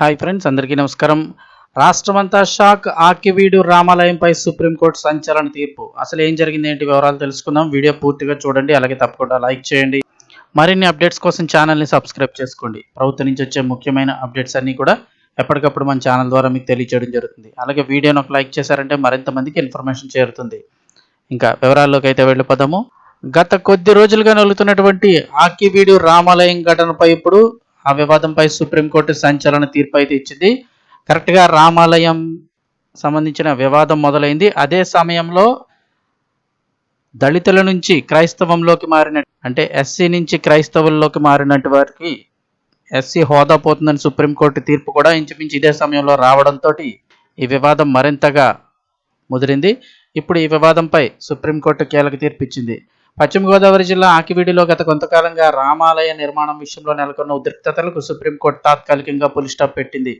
Hi friends, అందరికీ నమస్కారం. రాష్ట్రమంతా షాక్. ఆకివీడు రామాలయంపై సుప్రీంకోర్టు సంచలన తీర్పు. అసలు ఏం జరిగింది, ఏంటి వివరాలు తెలుసుకుందాం. వీడియో పూర్తిగా చూడండి, అలాగే తప్పకుండా లైక్ చేయండి. మరిన్ని అప్డేట్స్ కోసం ఛానల్ని సబ్స్క్రైబ్ చేసుకోండి. ప్రభుత్వం నుంచి వచ్చే ముఖ్యమైన అప్డేట్స్ అన్నీ కూడా ఎప్పటికప్పుడు మన ఛానల్ ద్వారా మీకు తెలియజేయడం జరుగుతుంది. అలాగే వీడియోని ఒక లైక్ చేశారంటే మరింత మందికి ఇన్ఫర్మేషన్ చేరుతుంది. ఇంకా వివరాల్లోకి అయితే వెళ్ళిపోదాము. గత కొద్ది రోజులుగా నలుగుతున్నటువంటి ఆకివీడు రామాలయం ఘటనపై ఇప్పుడు ఆ వివాదంపై సుప్రీంకోర్టు సంచలన తీర్పు అయితే ఇచ్చింది. కరెక్ట్గా రామాలయం సంబంధించిన వివాదం మొదలైంది. అదే సమయంలో దళితుల నుంచి క్రైస్తవంలోకి మారిన, అంటే ఎస్సీ నుంచి క్రైస్తవుల్లోకి మారినట్టు వారికి ఎస్సీ హోదా పోతుందని సుప్రీంకోర్టు తీర్పు కూడా ఇంచుమించు ఇదే సమయంలో రావడంతో ఈ వివాదం మరింతగా ముదిరింది. ఇప్పుడు ఈ వివాదంపై సుప్రీంకోర్టు కీలక తీర్పు ఇచ్చింది. పశ్చిమ గోదావరి జిల్లా ఆకివీడిలో గత కొంతకాలంగా రామాలయ నిర్మాణం విషయంలో నెలకొన్న ఉద్రిక్తతలకు సుప్రీంకోర్టు తాత్కాలికంగా పులి స్టాప్ పెట్టింది.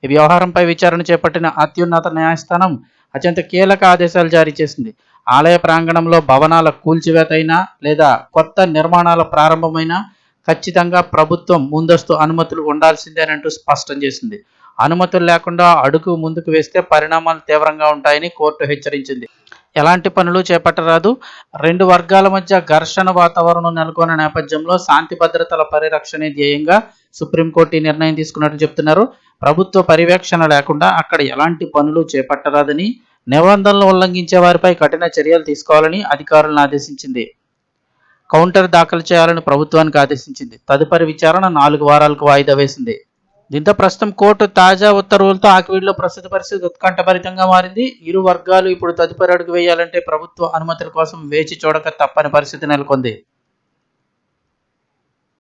ఈ వ్యవహారంపై విచారణ చేపట్టిన అత్యున్నత న్యాయస్థానం అత్యంత కీలక ఆదేశాలు జారీ చేసింది. ఆలయ ప్రాంగణంలో భవనాల కూల్చివేతైనా లేదా కొత్త నిర్మాణాల ప్రారంభమైనా ఖచ్చితంగా ప్రభుత్వం ముందస్తు అనుమతులు ఉండాల్సిందేనంటూ స్పష్టం చేసింది. అనుమతులు లేకుండా అడుగు ముందుకు వేస్తే పరిణామాలు తీవ్రంగా ఉంటాయని కోర్టు హెచ్చరించింది. ఎలాంటి పనులు చేపట్టరాదు. రెండు వర్గాల మధ్య ఘర్షణ వాతావరణం నెలకొన్న నేపథ్యంలో శాంతి భద్రతల పరిరక్షణే ధ్యేయంగా సుప్రీంకోర్టు ఈ నిర్ణయం తీసుకున్నట్లు చెప్తున్నారు. ప్రభుత్వ పర్యవేక్షణ లేకుండా అక్కడ ఎలాంటి పనులు చేపట్టరాదని, నిబంధనలు ఉల్లంఘించే వారిపై కఠిన చర్యలు తీసుకోవాలని అధికారులను ఆదేశించింది. కౌంటర్ దాఖలు చేయాలని ప్రభుత్వానికి ఆదేశించింది. తదుపరి విచారణ 4 వారాలకు వాయిదా వేసింది. దీంతో ప్రస్తుతం కోర్టు తాజా ఉత్తర్వులతో ఆకివీడులో ప్రస్తుత పరిస్థితి ఉత్కంఠభరితంగా మారింది. ఇరు వర్గాలు ఇప్పుడు తదుపరి అడుగు వేయాలంటే ప్రభుత్వ అనుమతుల కోసం వేచి చూడక తప్పని పరిస్థితి నెలకొంది.